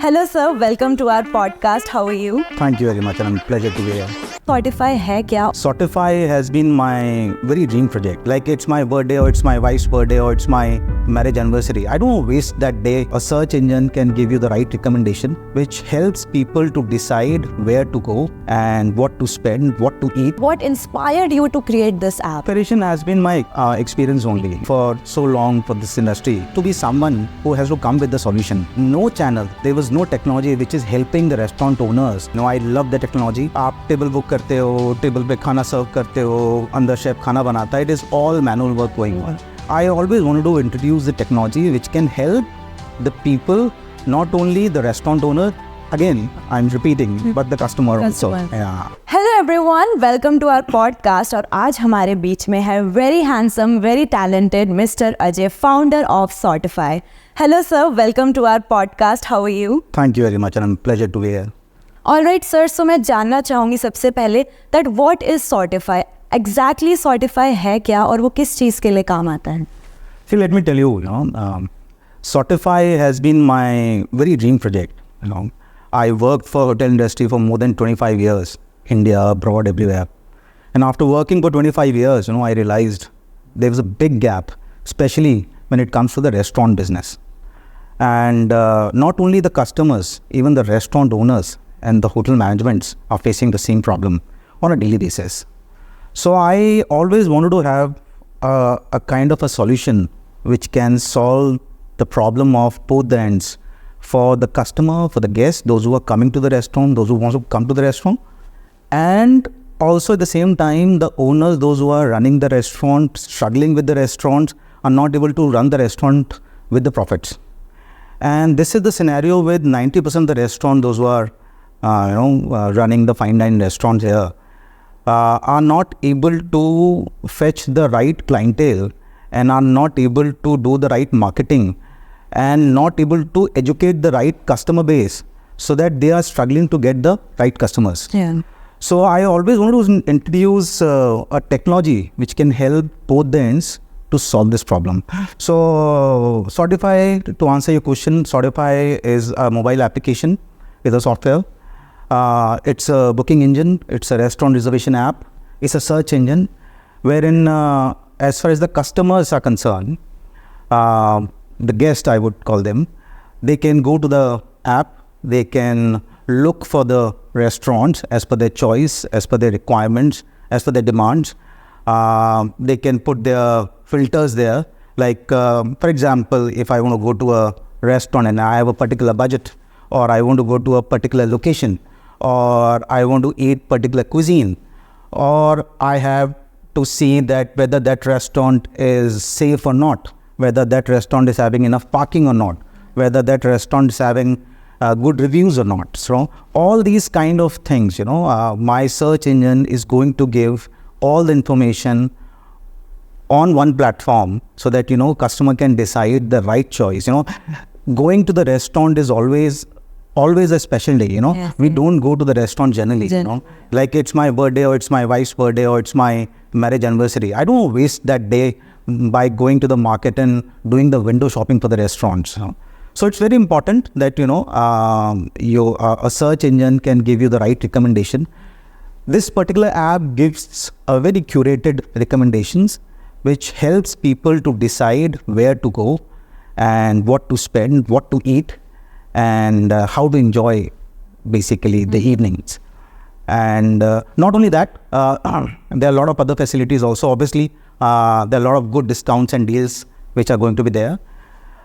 Hello sir, welcome to our podcast. How are you? Thank you very much, and I'm pleasure to be here. Sortyfy है क्या? Sortyfy has been my very dream project. Like it's my birthday, or it's my wife's birthday, or it's my marriage anniversary. I don't waste that day. A search engine can give you the right recommendation, which helps people to decide where to go and what to spend, what to eat. What inspired you to create this app? Inspiration has been my experience only for so long for this industry. To be someone who has to come with the solution. No channel, there was no technology which is helping the restaurant owners. No, I love the technology. आप table book करते हो, table पे खाना सर्व करते हो, अंदर chef खाना बनाता है. It is all manual work going on. I always wanted to introduce the technology which can help the people, not only the restaurant owner. Again, I'm repeating, but the customer also. Yeah. Hello everyone, welcome to our podcast. और आज हमारे बीच में है very handsome, very talented Mr. Ajay, founder of Sortyfy. Hello sir, welcome to our podcast. How are you? Thank you very much, and I'm pleasure to be here. Alright sir, so मैं जानना चाहूँगी सबसे पहले that what is Sortyfy? Exactly Sortyfy है क्या और वो किस चीज़ के लिए काम आता है? See, let me tell you, Sortyfy has been my very dream project. I worked for hotel industry for more than 25 years, India, abroad, everywhere. And after working for 25 years, I realized there was a big gap, especially when it comes to the restaurant business. And not only the customers, even the restaurant owners and the hotel managements are facing the same problem on a daily basis. So I always wanted to have a kind of a solution which can solve the problem of both the ends, for the customer, for the guests, those who are coming to the restaurant, those who want to come to the restaurant, and also at the same time the owners, those who are running the restaurant, struggling with the restaurants, are not able to run the restaurant with the profits. And this is the scenario with 90% of the restaurant, those who are running the fine dining restaurants here, are not able to fetch the right clientele and are not able to do the right marketing and not able to educate the right customer base, so that they are struggling to get the right customers. Yeah. So I always want to introduce a technology which can help both the ends to solve this problem. So Sortyfy, to answer your question, Sortyfy is a mobile application with a software. It's a booking engine, it's a restaurant reservation app, it's a search engine wherein as far as the customers are concerned, the guest, I would call them, they can go to the app, they can look for the restaurants as per their choice, as per their requirements, as per their demands. They can put their filters there. Like, for example, if I want to go to a restaurant and I have a particular budget, or I want to go to a particular location, or I want to eat particular cuisine, or I have to see that whether that restaurant is safe or not, whether that restaurant is having enough parking or not, whether that restaurant is having good reviews or not. So all these kind of things, my search engine is going to give all the information on one platform, so that customer can decide the right choice. Going to the restaurant is always a special day. Yes, we don't go to the restaurant generally. Like it's my birthday, or it's my wife's birthday, or it's my marriage anniversary. I don't waste that day by going to the market and doing the window shopping for the restaurants. So it's very important that a search engine can give you the right recommendation. This particular app gives a very curated recommendations which helps people to decide where to go and what to spend, what to eat, and how to enjoy basically the evenings. And not only that, there are a lot of other facilities also. Obviously, there are a lot of good discounts and deals which are going to be there.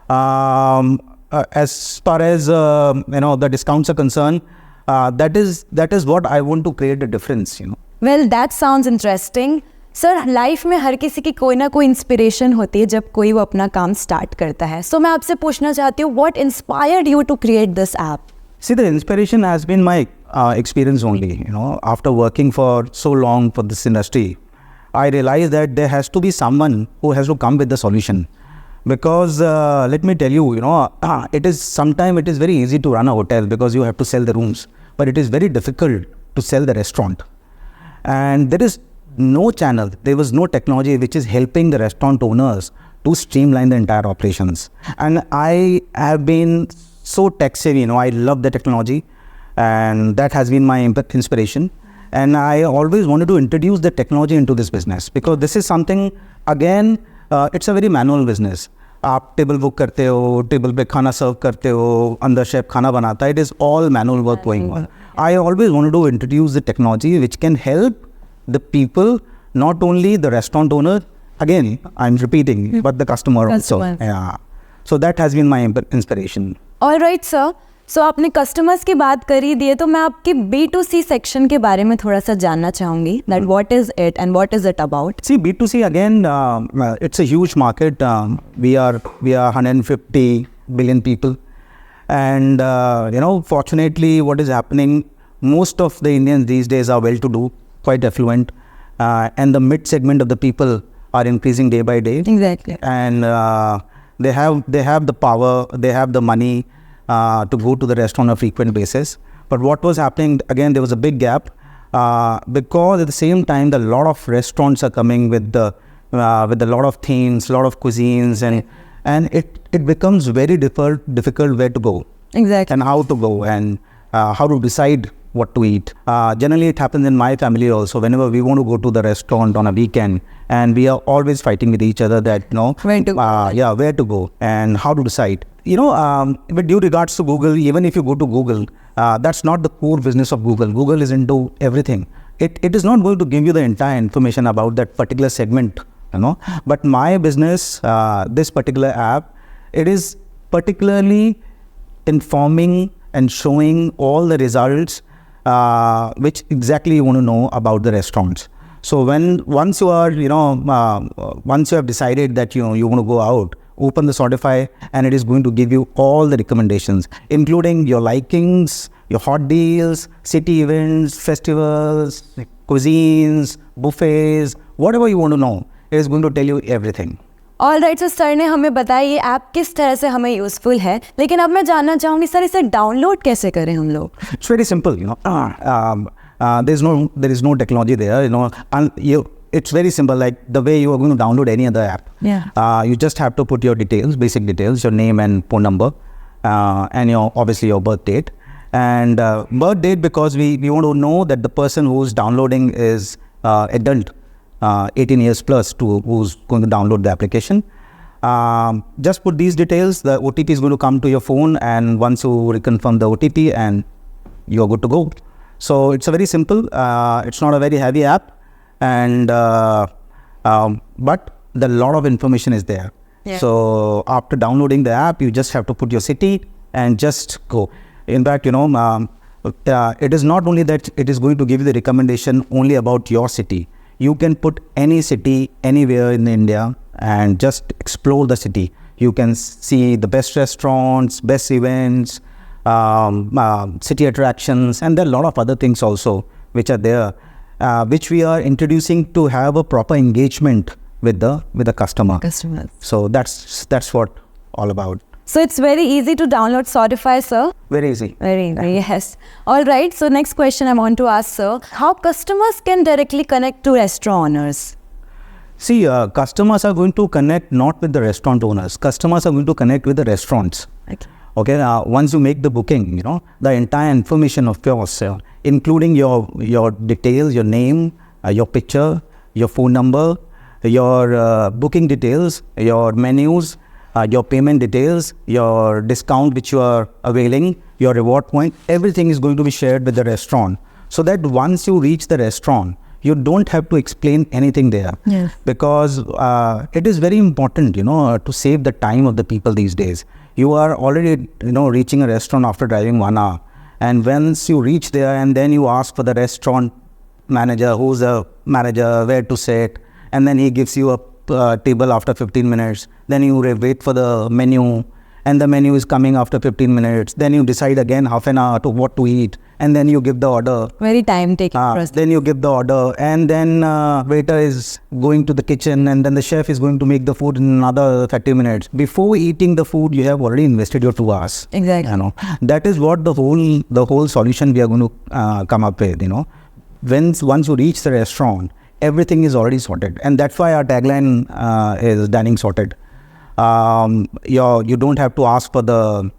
As far as the discounts are concerned, that is what I want to create a difference. Well, that sounds interesting. Sir, life में हर किसी की कोई ना कोई inspiration होती है जब कोई वो अपना काम स्टार्ट करता है. सो मैं आपसे पूछना चाहती हूँ, what inspired you to create this app? See, the inspiration has been my experience only. After working for so long for this industry, I realized that there has to be someone who has to come with the solution. Because let me tell you, sometimes it is very easy to run a hotel because you have to sell the rooms, but it is very difficult to sell the restaurant. And there is no channel, there was no technology which is helping the restaurant owners to streamline the entire operations. And I have been so tech savvy. I love the technology, and that has been my inspiration. And I always wanted to introduce the technology into this business, because this is something, again, it's a very manual business. आप table book करते हो, table पे खाना सर्व करते हो, अंदर chef खाना बनाता है. It is all manual work going on. I always wanted to introduce the technology which can help the people, not only the restaurant owner, again, I'm repeating, but the customer also. Yeah. So that has been my inspiration. All right, sir. So आपने customers की बात कर ही दी है, तो मैं आपके B2C section के बारे में थोड़ा सा जानना चाहूँगी. That what is it and what is it about? See, B2C again, it's a huge market. We are 150 billion people, and fortunately, what is happening? Most of the Indians these days are well-to-do, quite affluent, and the mid segment of the people are increasing day by day. Exactly. And they have the power, they have the money to go to the restaurant on a frequent basis. But what was happening, again, there was a big gap, because at the same time, a lot of restaurants are coming with a lot of themes, lot of cuisines, and it becomes very difficult where to go. Exactly. And how to go, and how to decide what to eat. Generally, it happens in my family also. Whenever we want to go to the restaurant on a weekend, and we are always fighting with each other that, where to go and how to decide. With due regards to Google, even if you go to Google, that's not the core business of Google. Google is into everything. It is not going to give you the entire information about that particular segment, But my business, this particular app, it is particularly informing and showing all the results which exactly you want to know about the restaurants. So once you are, once you have decided that you want to go out, open the Sortyfy, and it is going to give you all the recommendations, including your likings, your hot deals, city events, festivals, cuisines, buffets, whatever you want to know. It is going to tell you everything. All right. Sir, sir ने हमें बताया ये app किस तरह से हमें useful है, लेकिन अब मैं जानना चाहूँगी सर, इसे डाउनलोड कैसे करें हम लोग? It's very simple, there is no technology there, and it's very simple, like the way you are going to download any other app. Yeah. You just have to put your details, basic details, your name and phone number, and obviously your birth date. And birth date, because we want to know that the person who's downloading is adult, 18 years plus, who's going to download the application. Just put these details. The OTP is going to come to your phone, and once you reconfirm the OTP, and you're good to go. So it's a very simple, it's not a very heavy app, and but the lot of information is there. Yeah. So after downloading the app, you just have to put your city and just go. In fact, it is not only that it is going to give you the recommendation only about your city. You can put any city anywhere in India and just explore the city. You can see the best restaurants, best events, city attractions, and there are a lot of other things also which are there, which we are introducing to have a proper engagement with the customer. Customers. So that's what all about. So it's very easy to download Sortyfy, sir? Very easy. Very easy, yes. All right, so next question I want to ask, sir. How customers can directly connect to restaurant owners? See, customers are going to connect not with the restaurant owners. Customers are going to connect with the restaurants. Okay. Once you make the booking, the entire information of yours, including your details, your name, your picture, your phone number, your booking details, your menus, your payment details, your discount which you are availing, your reward point, everything is going to be shared with the restaurant. So that once you reach the restaurant, you don't have to explain anything there. Yes. Because it is very important, to save the time of the people these days. You are already, reaching a restaurant after driving 1 hour. And once you reach there, and then you ask for the restaurant manager, who's a manager, where to sit, and then he gives you a table after 15 minutes. Then you wait for the menu, and the menu is coming after 15 minutes. Then you decide again half an hour to what to eat, and then you give the order. Very time-taking process. Then you give the order, and then waiter is going to the kitchen, and then the chef is going to make the food in another 30 minutes. Before eating the food, you have already invested your 2 hours. Exactly. That is what the whole solution we are going to come up with. Once you reach the restaurant, everything is already sorted, and that's why our tagline is dining sorted. You don't have to ask for the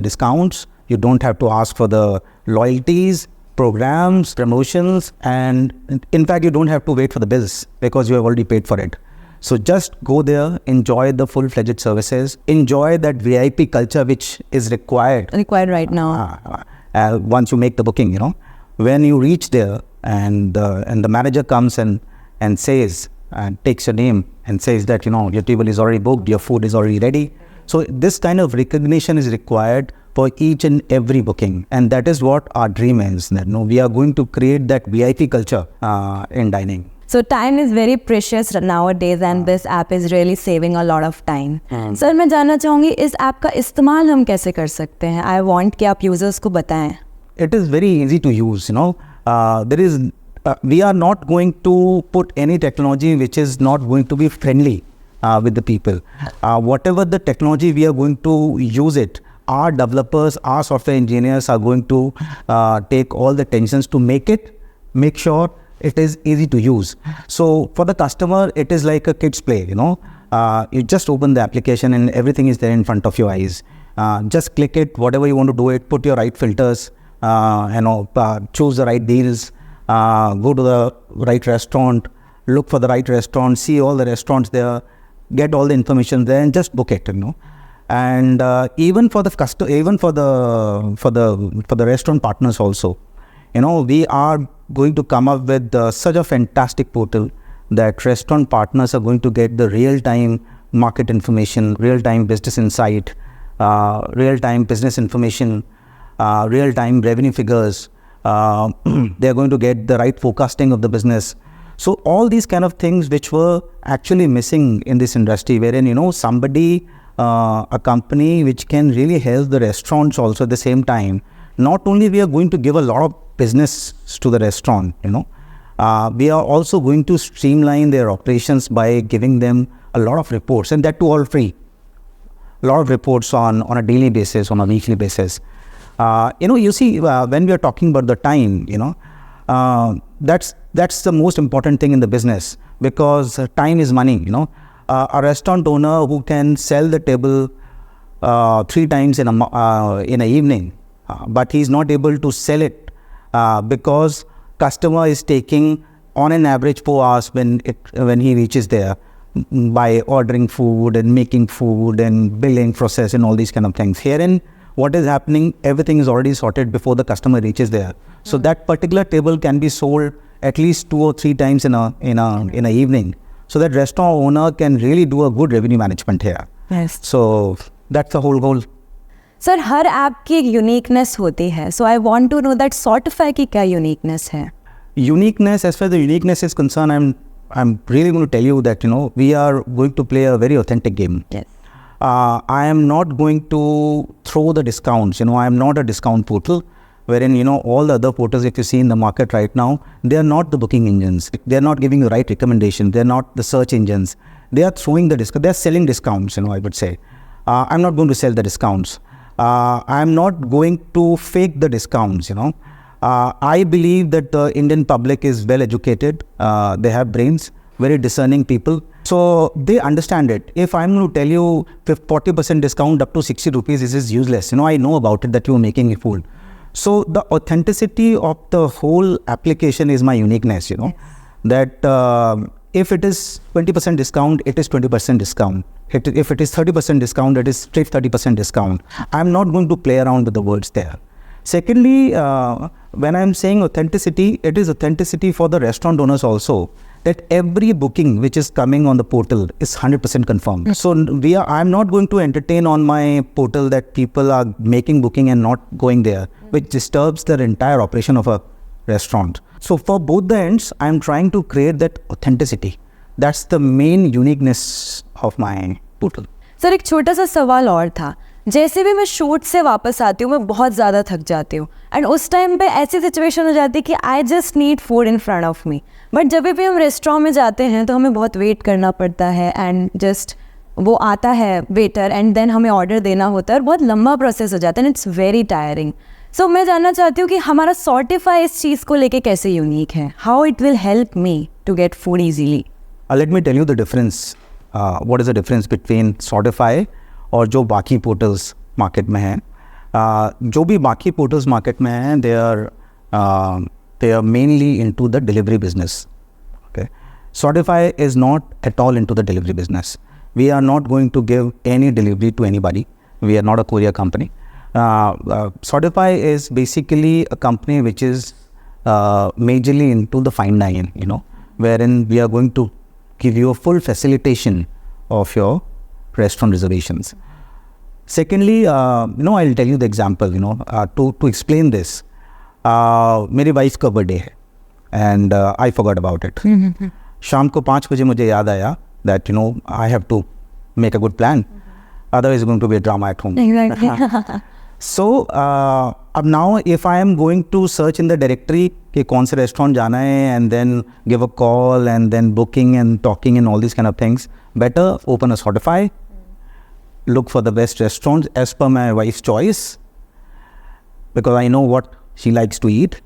discounts. You don't have to ask for the loyalties, programs, promotions, and in fact, you don't have to wait for the bills because you have already paid for it. So just go there, enjoy the full-fledged services, enjoy that VIP culture which is required right now. Once you make the booking. When you reach there and the manager comes and says and takes your name and says that your table is already booked, your food is already ready. So this kind of recognition is required for each and every booking, and that is what our dream is. That we are going to create that VIP culture in dining. So time is very precious nowadays and this app is really saving a lot of time. Sir मैं जानना चाहूँगी इस app का इस्तेमाल हम कैसे कर सकते हैं? I want कि आप यूजर्स को बताएं. It is very easy to use. We are not going to put any technology which is not going to be friendly with the people. Whatever the technology we are going to use it, our developers, our software engineers are going to take all the tensions to make sure it is easy to use. So for the customer, it is like a kid's play. You just open the application and everything is there in front of your eyes. Just click it, whatever you want to do it, put your right filters, choose the right deals, go to the right restaurant, look for the right restaurant, see all the restaurants there, get all the information there, and just book it. And even for the restaurant partners also, we are going to come up with such a fantastic portal that restaurant partners are going to get the real-time market information, real-time business insight, real-time business information, real-time revenue figures. They're going to get the right forecasting of the business. So all these kind of things which were actually missing in this industry, wherein somebody, a company which can really help the restaurants also at the same time. Not only we are going to give a lot of business to the restaurant, we are also going to streamline their operations by giving them a lot of reports, and that too all free. A lot of reports on a daily basis, on a weekly basis. You see, when we are talking about the time, that's the most important thing in the business, because time is money. A restaurant owner who can sell the table 3 times in a evening, but he's not able to sell it because customer is taking on an average 4 hours when he reaches there, by ordering food and making food and billing process and all these kind of things. Herein, what is happening, everything is already sorted before the customer reaches there. So that particular table can be sold at least 2 or 3 times in a evening. So that restaurant owner can really do a good revenue management here. Yes. So that's the whole goal. Sir her app की एक uniqueness होती है, so I want to know that Sortyfy की क्या uniqueness है? Uniqueness, as far as the uniqueness is concerned, I'm really going to tell you that we are going to play a very authentic game. Yes. I am not going to throw the discounts. I am not a discount portal, wherein all the other portals if you see in the market right now, they are not the booking engines. They are not giving the right recommendation. They are not the search engines. They are throwing the discount. They are selling discounts. I would say, I'm not going to sell the discounts. I'm not going to fake the discounts. I believe that the Indian public is well educated. They have brains, very discerning people. So they understand it. If I'm going to tell you 40% discount up to 60 rupees, this is useless. I know about it that you are making a fool. So the authenticity of the whole application is my uniqueness, Yes. That if it is 20% discount, it is 20% discount. If it is 30% discount, it is straight 30% discount. I'm not going to play around with the words there. Secondly, when I'm saying authenticity, it is authenticity for the restaurant owners also, that every booking which is coming on the portal is 100% confirmed. So I'm not going to entertain on my portal that people are making booking and not going there, which disturbs the entire operation of a restaurant. So for both the ends, I'm trying to create that authenticity. That's the main uniqueness of my portal. Sir एक छोटा सा सवाल और था, जैसे भी मैं shoot से वापस आती हूँ मैं बहुत ज़्यादा थक जाती हूँ, एंड उस टाइम पे ऐसी सिचुएशन हो जाती है कि I just need food in front of me, but जब भी हम रेस्टोरेंट में जाते हैं तो हमें बहुत वेट करना पड़ता है, एंड जस्ट वो आता है वेटर एंड देन हमें ऑर्डर देना होता है और बहुत लंबा प्रोसेस हो जाता है, एंड इट्स वेरी टायरिंग. सो मैं जानना चाहती हूँ कि हमारा Sortyfy इस चीज़ को लेके कैसे यूनिक है, how it will help me to get food easily. Let me tell you the difference. what is the difference between Sortyfy और जो बाकी portals market में हैं. जो भी बाकी portals market में हैं, they are mainly into the delivery business. Okay, Sortyfy is not at all into the delivery business. We are not going to give any delivery to anybody. We are not a courier company. Sortyfy is basically a company which is majorly into the fine dining, wherein we are going to give you a full facilitation of your restaurant reservations. Secondly, I'll tell you the example, to explain this. मेरी wife का birthday है and I forgot about it. शाम को 5 बजे मुझे याद आया that I have to make a good plan. Otherwise it's going to be a drama at home. Exactly. So अब now if I am going to search in the directory कि कौन से restaurant जाना है and then give a call and then booking and talking and all these kind of things, better open a Sortyfy, look for the best restaurants as per my wife's choice because I know what she likes to eat,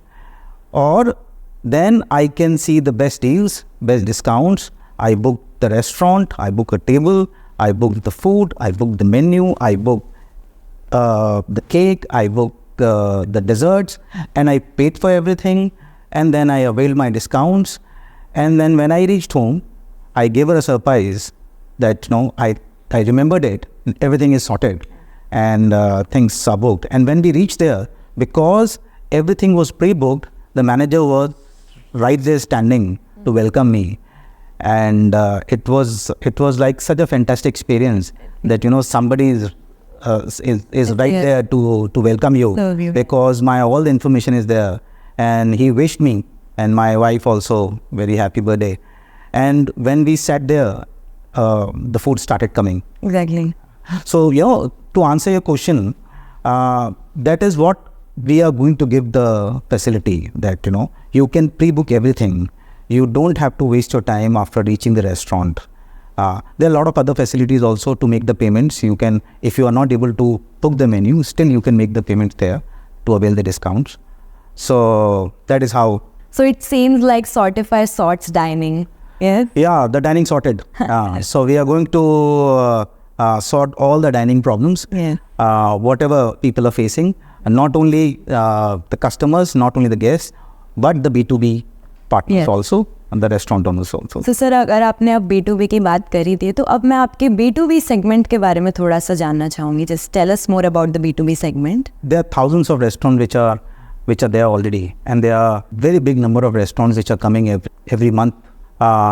or then I can see the best deals, best discounts. I book the restaurant, I book a table, I book the food, I book the menu, I book the cake, I book the desserts, and I paid for everything, and then I availed my discounts, and then when I reached home, I gave her a surprise that I remembered it, everything is sorted, and things are booked. And when we reached there, because everything was pre-booked, the manager was right there standing to welcome me, and it was like such a fantastic experience that somebody is right there to welcome you, because all the information is there, and he wished me and my wife also very happy birthday. And when we sat there, the food started coming. Exactly. So to answer your question, that is what we are going to give the facility, that you can pre-book everything. You don't have to waste your time after reaching the restaurant. There are a lot of other facilities also to make the payments. You can, if you are not able to book the menu, still you can make the payments there to avail the discounts. So that is how. So it seems like Sortyfy sorts dining. Yes. Yeah, the dining sorted. So we are going to sort all the dining problems, whatever people are facing, and not only the customers, not only the guests, but the B2B partners also, and the restaurant owners also. So sir, अगर आपने अब B2B की बात करी थी, तो अब मैं आपके B2B segment के बारे में थोड़ा सा जानना चाहूँगी. Just tell us more about the B2B segment. There are thousands of restaurants which are there already, and there are very big number of restaurants which are coming every month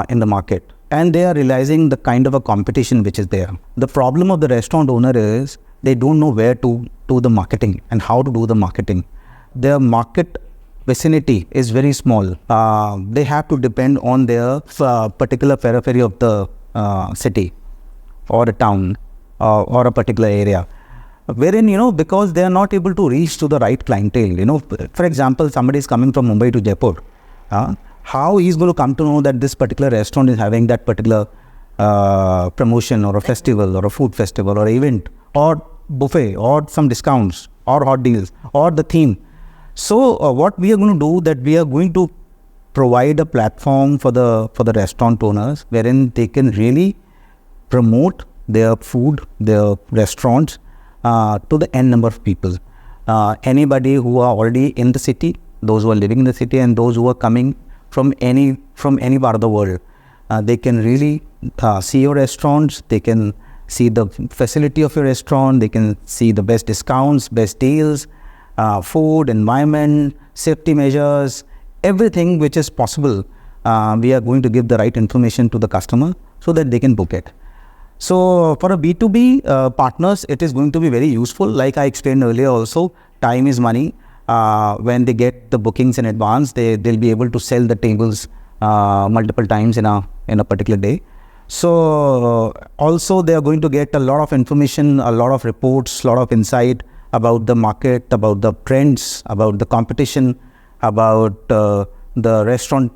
in the market, and they are realizing the kind of a competition which is there. The problem of the restaurant owner is they don't know where to do the marketing and how to do the marketing. Their market vicinity is very small. They have to depend on their particular periphery of the city or a town or a particular area, wherein because they are not able to reach to the right clientele. For example, somebody is coming from Mumbai to Jaipur. How he is going to come to know that this particular restaurant is having that particular promotion or a festival or a food festival or event or buffet or some discounts or hot deals or the theme? So what we are going to do, that we are going to provide a platform for the restaurant owners wherein they can really promote their food, their restaurants to the n number of people. Anybody who are already in the city, those who are living in the city, and those who are coming from any part of the world, they can really see your restaurants. They can see the facility of your restaurant. They can see the best discounts, best deals, food, environment, safety measures, everything which is possible. We are going to give the right information to the customer so that they can book it. So for a B2B partners, it is going to be very useful. Like I explained earlier also, time is money. When they get the bookings in advance, they'll be able to sell the tables multiple times in a particular day. So also they are going to get a lot of information, a lot of reports, a lot of insight about the market, about the trends, about the competition, about the restaurant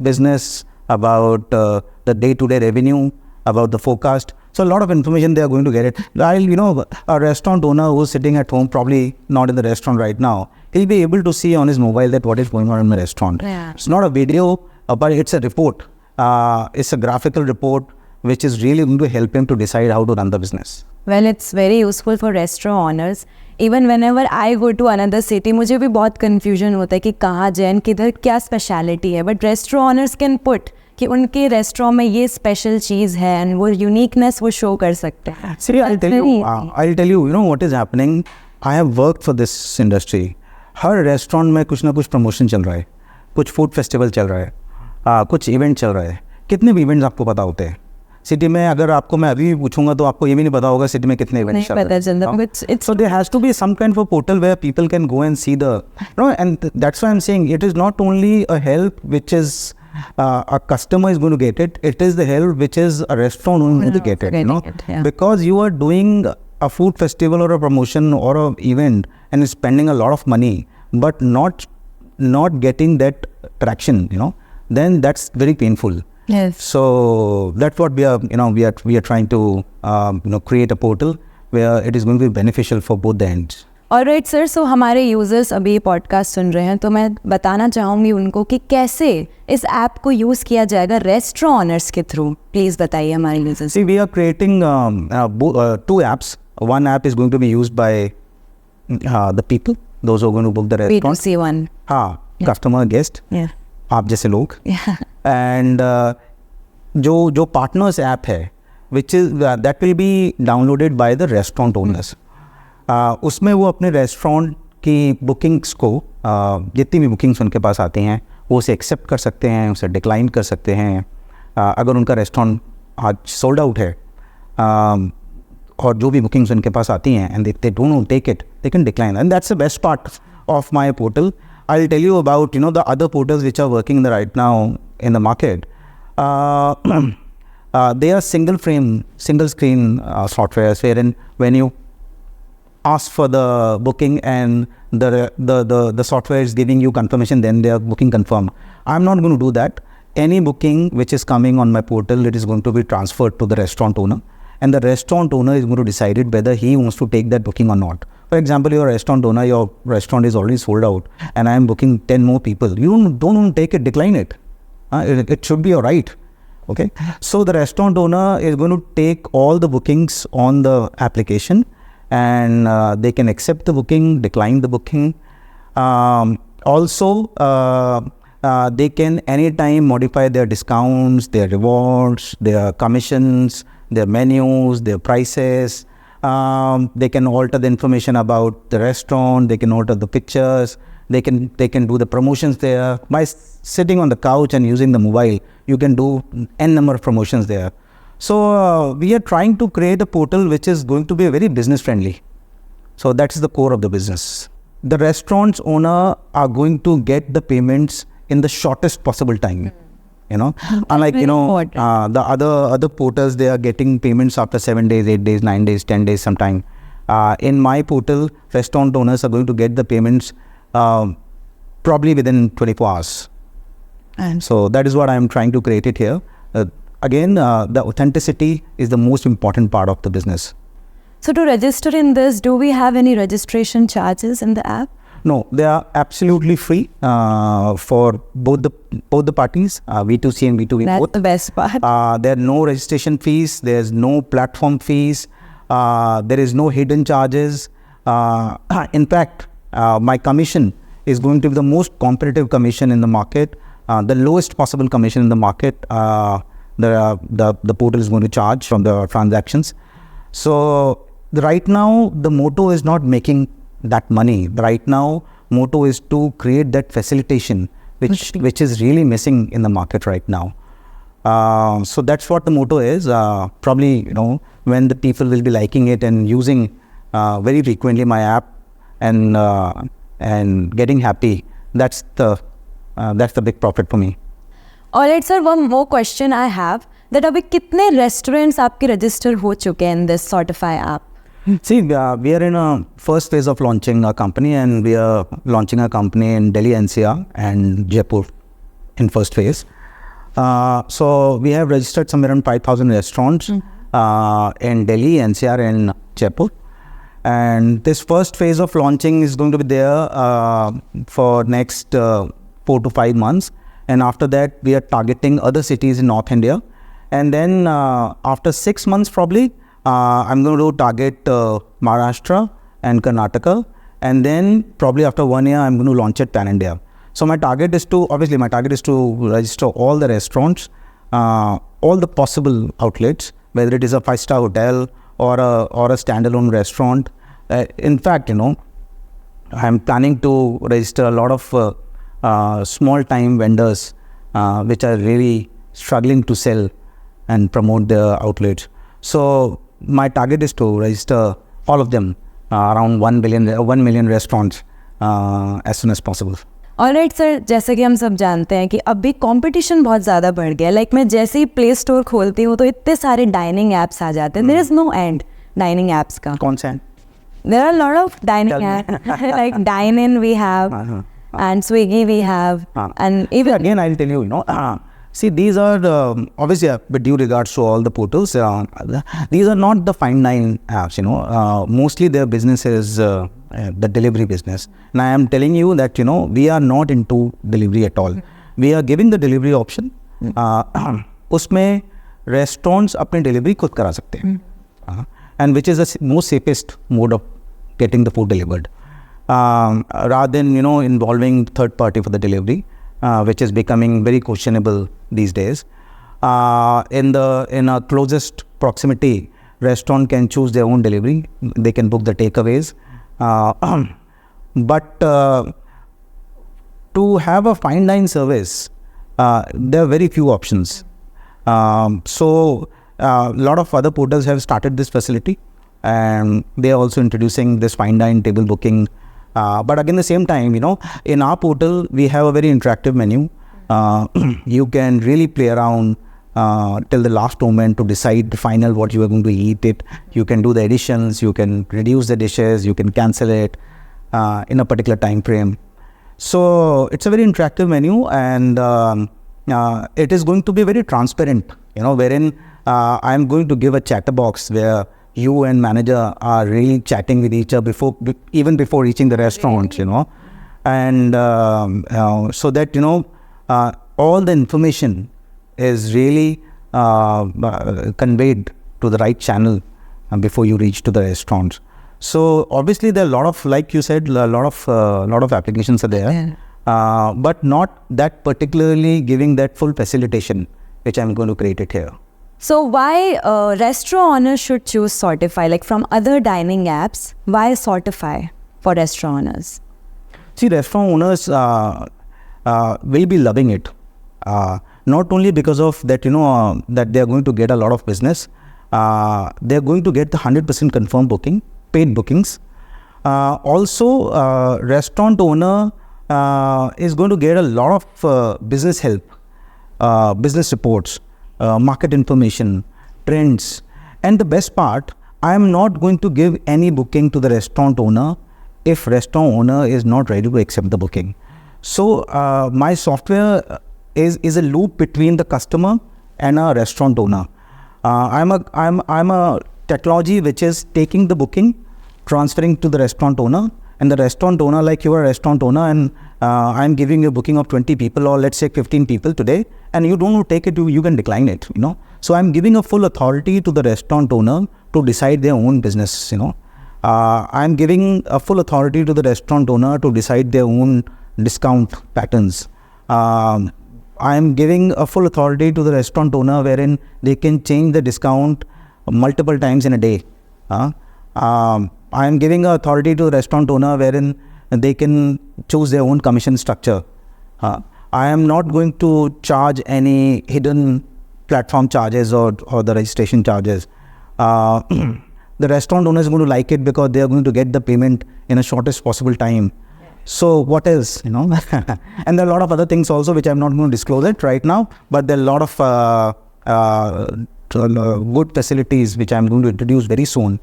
business, about the day-to-day revenue, about the forecast. So a lot of information they are going to get it. While a restaurant owner who's sitting at home, probably not in the restaurant right now, he'll be able to see on his mobile that what is going on in the restaurant. Yeah. It's not a video, but it's a report. It's a graphical report which is really going to help him to decide how to run the business. Well, it's very useful for restaurant owners. Even whenever I go to another city, मुझे भी बहुत confusion होता है कि कहाँ जाएं, किधर क्या speciality है. But restaurant owners can put कि उनके restaurant में ये special चीज़ है and वो uniqueness वो show कर सकते हैं. See, I'll tell you, you know what is happening. I have worked for this industry. Her restaurant में कुछ ना कुछ promotion चल रहा है, कुछ food festival चल रहा है, कुछ event चल रहा है. कितने भी events आपको पता होते हैं? सिटी में अगर आपको मैं अभी भी पूछूंगा तो आपको ये भी नहीं पता होगा सिटी में कितने इवेंट्स चल रहे हैं. So there has to be some kind of a portal where people can go and see the, you know, and that's why I'm saying it is not only a help which is a customer is going to get it. It is the help which is a restaurant going to get it. You know, because you are doing a food festival or a promotion or a event and spending a lot of money, but not getting that traction. You know, then that's very painful. Yes. So that's what we are trying to create a portal where it is going to be beneficial for both the ends. Alright sir, so हमारे users अभी ये podcast सुन रहे हैं तो मैं बताना चाहूँगी उनको कि कैसे इस ऐप को यूज़ किया जाएगा रेस्टोरेंट ओनर्स के थ्रू. प्लीज़ बताइए हमारे users. See, we are creating two apps. One app is going to be used by the people, those who are going to book the restaurant. B2C one. हाँ, customer, guest. Yeah. आप जैसे लोग. Yeah. And जो partners app है, which is that will be downloaded by the restaurant owners. उसमें वो अपने restaurant की बुकिंग्स को जितनी भी बुकिंग्स उनके पास आती हैं वो उसे एक्सेप्ट कर सकते हैं, उसे डिक्लाइन कर सकते हैं. अगर उनका रेस्टोरेंट आज सोल्ड आउट है और जो भी बुकिंग्स उनके पास आती हैं and they don't take it, they can decline. And that's the best part of my portal. I'll tell you about the other portals which are working right now in the market. They are single screen softwares wherein when you ask for the booking and the software is giving you confirmation, then they are booking confirmed. I'm not going to do that. Any booking which is coming on my portal, it is going to be transferred to the restaurant owner, and the restaurant owner is going to decide it whether he wants to take that booking or not. For example, you're a restaurant owner, your restaurant is already sold out and I am booking 10 more people. You don't take it, decline it. It should be your right. Okay. So the restaurant owner is going to take all the bookings on the application and they can accept the booking, decline the booking. Also, they can anytime modify their discounts, their rewards, their commissions, their menus, their prices. They can alter the information about the restaurant, they can alter the pictures, they can do the promotions there. By sitting on the couch and using the mobile, you can do n number of promotions there. So we are trying to create a portal which is going to be very business friendly. So that's the core of the business. The restaurant's owner are going to get the payments in the shortest possible time. Unlike the other portals, they are getting payments after 7 days, 8 days, 9 days, 10 days sometime. In my portal, restaurant owners are going to get the payments probably within 24 hours. And so that is what I am trying to create it here. Again, the authenticity is the most important part of the business. So to register in this, do we have any registration charges in the app? No, they are absolutely free for both the parties, V2C and V2B. That's both. The best part. There are no registration fees. There's no platform fees. There is no hidden charges. In fact, my commission is going to be the most competitive commission in the market, the lowest possible commission in the market. The portal is going to charge from the transactions. So right now, the motto is not making that money. Right now, motto is to create that facilitation, which is really missing in the market right now. So that's what the motto is. Probably, when the people will be liking it and using very frequently my app and getting happy, that's the big profit for me. Alright, sir. One more question I have. That अभी कितने restaurants आपके register हो चुके हैं in this Sortyfy app? See, we are in a first phase of launching a company, and we are launching a company in Delhi, NCR and Jaipur in first phase. So we have registered somewhere around 5,000 restaurants in Delhi, NCR and Jaipur. And this first phase of launching is going to be there for next 4 to 5 months. And after that, we are targeting other cities in North India And then after 6 months probably, I'm going to target Maharashtra and Karnataka. And then probably after 1 year, I'm going to launch it pan India. So my target is to register all the restaurants, all the possible outlets, whether it is a 5-star hotel or a standalone restaurant. In fact, I'm planning to register a lot of small time vendors which are really struggling to sell and promote their outlets. So my target is to register all of them, around 1 million restaurants as soon as possible. Alright sir, जैसे कि हम सब जानते हैं कि अभी competition बहुत ज़्यादा बढ़ गया है. लाइक मैं जैसे ही प्ले स्टोर खोलती हूँ तो इतने सारे डाइनिंग ऐप्स आ जाते हैं. There is no end dining apps का. कौन सा? There are lot of dining apps like dine in we have and Swiggy we have and even again I'll tell you, see, these are obviously with due regards to all the portals, these are not the fine dine apps, mostly their business is the delivery business. And I am telling you that we are not into delivery at all. We are giving the delivery option. उसमें restaurants अपनी delivery खुद करा सकते हैं, and which is the most safest mode of getting the food delivered. Rather than involving third party for the delivery, which is becoming very questionable these days. In a closest proximity, restaurant can choose their own delivery. They can book the takeaways, but to have a fine dine service, there are very few options. So a lot of other portals have started this facility, and they are also introducing this fine dine table booking. But again, the same time, in our portal, we have a very interactive menu. You can really play around till the last moment to decide the final what you are going to eat it. You can do the additions, you can reduce the dishes, you can cancel it in a particular time frame. So it's a very interactive menu, and it is going to be very transparent, wherein I'm going to give a chatter box where you and manager are really chatting with each other even before reaching the restaurant, and so that all the information is really conveyed to the right channel before you reach to the restaurants. So obviously there are a lot of, like you said, a lot of applications are there, but not that particularly giving that full facilitation which I'm going to create it here. So why restaurant owners should choose Sortyfy? Like from other dining apps, why Sortyfy for restaurant owners? See, restaurant owners will be loving it. Not only because of that, that they are going to get a lot of business. They are going to get the 100% confirmed booking, paid bookings. Also, restaurant owner is going to get a lot of business help, business reports, market information, trends. And the best part, I am not going to give any booking to the restaurant owner if restaurant owner is not ready to accept the booking. So my software is a loop between the customer and a restaurant owner. I'm a technology which is taking the booking, transferring to the restaurant owner, and the restaurant owner, like you are a restaurant owner, and I'm giving you a booking of 20 people or let's say 15 people today, and you don't want to take it, you can decline it, So I'm giving a full authority to the restaurant owner to decide their own business, I'm giving a full authority to the restaurant owner to decide their own discount patterns. I'm giving a full authority to the restaurant owner wherein they can change the discount multiple times in a day. I'm giving authority to the restaurant owner wherein they can choose their own commission structure. I am not going to charge any hidden platform charges or the registration charges. The restaurant owner is going to like it because they are going to get the payment in a shortest possible time. So what else, And there are a lot of other things also which I'm not going to disclose it right now, but there are a lot of good facilities which I'm going to introduce very soon,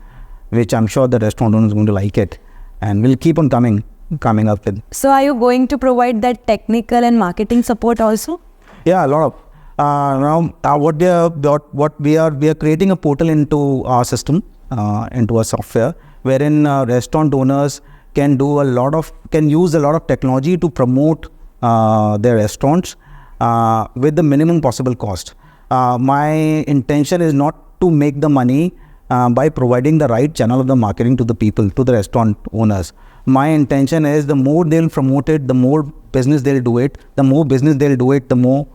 which I'm sure the restaurant owner is going to like it, and will keep on coming up with. So are you going to provide that technical and marketing support also? Yeah, a lot of. Now what we are creating a portal into our system, into our software, wherein restaurant owners can use a lot of technology to promote their restaurants with the minimum possible cost. My intention is not to make the money by providing the right channel of the marketing to the people, to the restaurant owners. My intention is the more they'll promote it, the more business they'll do it. The more business they'll do it, the more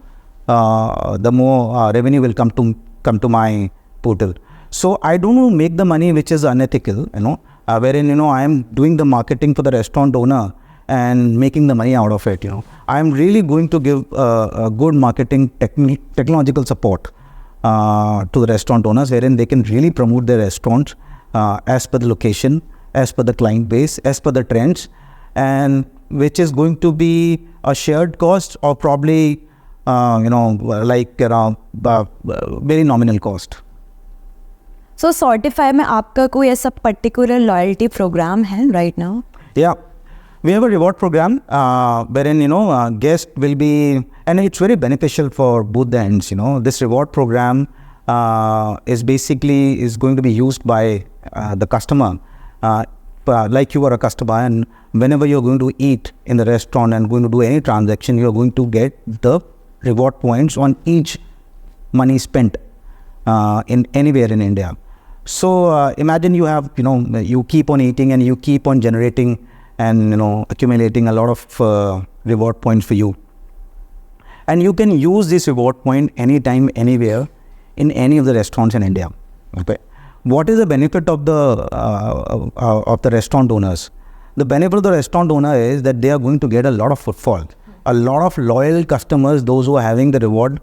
revenue will come to my portal. So I don't make the money which is unethical, wherein I am doing the marketing for the restaurant owner and making the money out of it. I am really going to give a good marketing technological support to the restaurant owners, wherein they can really promote their restaurant as per the location, as per the client base, as per the trends, and which is going to be a shared cost or probably like around very nominal cost. So Sortyfy में आपका कोई ऐसा particular loyalty program है right now? Yeah, we have a reward program wherein guest will be, and it's very beneficial for both the ends. This reward program is going to be used by the customer. Like you are a customer, and whenever you're going to eat in the restaurant and going to do any transaction, you're going to get the reward points on each money spent in anywhere in India. So imagine you have, you keep on eating and you keep on generating and accumulating a lot of reward points for you, and you can use this reward point anytime, anywhere, in any of the restaurants in India. Okay, what is the benefit of the restaurant owners? The benefit of the restaurant owner is that they are going to get a lot of footfall, a lot of loyal customers, those who are having the reward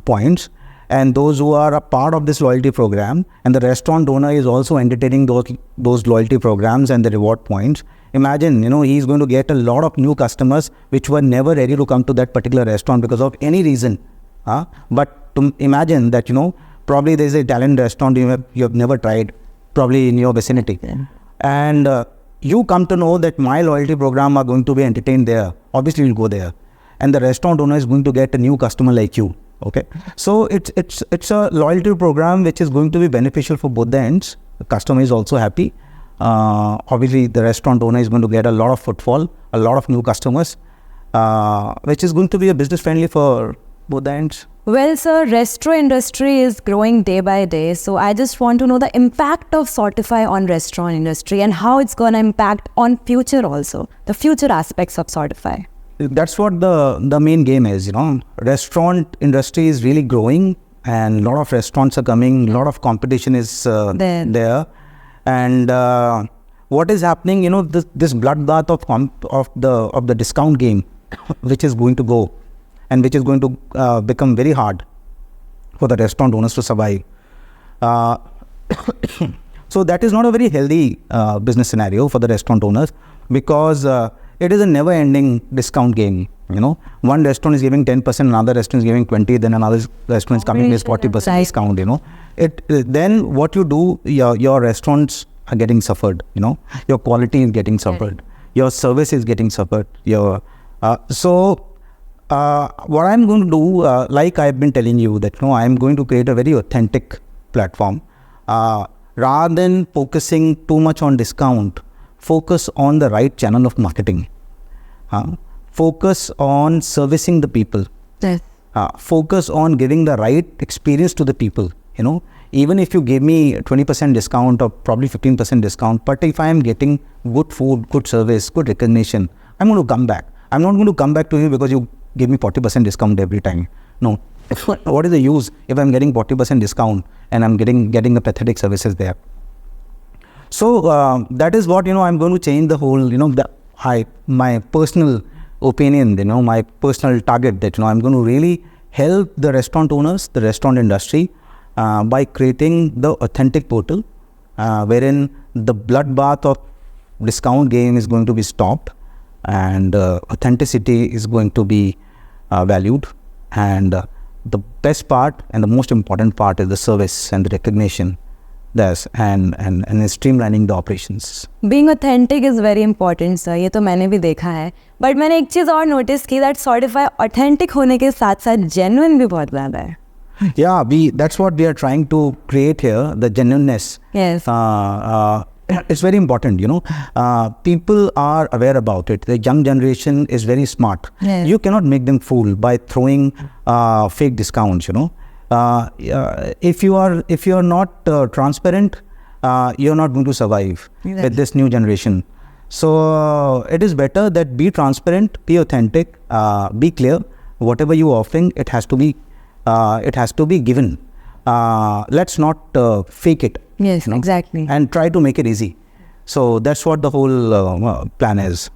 points, and those who are a part of this loyalty program, and the restaurant owner is also entertaining those loyalty programs and the reward points. Imagine, he's going to get a lot of new customers which were never ready to come to that particular restaurant because of any reason. But to imagine that, probably there's a Italian restaurant you have never tried, probably in your vicinity. Yeah. And you come to know that my loyalty program are going to be entertained there. Obviously, you'll go there. And the restaurant owner is going to get a new customer like you. Okay, so it's a loyalty program which is going to be beneficial for both the ends. The customer is also happy. Obviously, the restaurant owner is going to get a lot of footfall, a lot of new customers, which is going to be a business friendly for both the ends. Well, sir, restaurant industry is growing day by day. So I just want to know the impact of Sortyfy on restaurant industry and how it's going to impact on future also, the future aspects of Sortyfy. That's what the main game is, Restaurant industry is really growing, and a lot of restaurants are coming, a lot of competition is there. And what is happening, this bloodbath of the discount game, which is going to go, and which is going to become very hard for the restaurant owners to survive. So that is not a very healthy business scenario for the restaurant owners, because it is a never-ending discount game. One restaurant is giving 10%, another restaurant is giving 20%, then another restaurant is coming with 40% discount. Then what you do, your restaurants are getting suffered. Your quality is getting suffered. Your service is getting suffered. So what I'm going to do, like I've been telling you, that I'm going to create a very authentic platform. Rather than focusing too much on discount, focus on the right channel of marketing. Focus on servicing the people. Yes. Focus on giving the right experience to the people. Even if you give me 20% discount or probably 15% discount, but if I am getting good food, good service, good recognition, I'm going to come back. I'm not going to come back to you because you give me 40% discount every time. No. What is the use if I'm getting 40% discount and I'm getting a pathetic services there? So that is what I'm going to change the whole. My personal opinion, my personal target, that I'm going to really help the restaurant owners, the restaurant industry, by creating the authentic portal, wherein the bloodbath of discount game is going to be stopped, and authenticity is going to be valued, and the best part and the most important part is the service and the recognition. And streamlining the operations. Being authentic is very important, sir. ये तो मैंने भी देखा है. But मैंने एक चीज़ और notice की, that Sortyfy authentic होने के साथ साथ genuine भी बहुत ज़्यादा है. Yeah, that's what we are trying to create here, the genuineness. Yes. It's very important, people are aware about it. The young generation is very smart. Yes. You cannot make them fool by throwing fake discounts, If you are not transparent, you're not going to survive with this new generation. So it is better that be transparent, be authentic, be clear. Whatever you are offering, it has to be given. Let's not fake it. Yes, exactly. And try to make it easy. So that's what the whole plan is.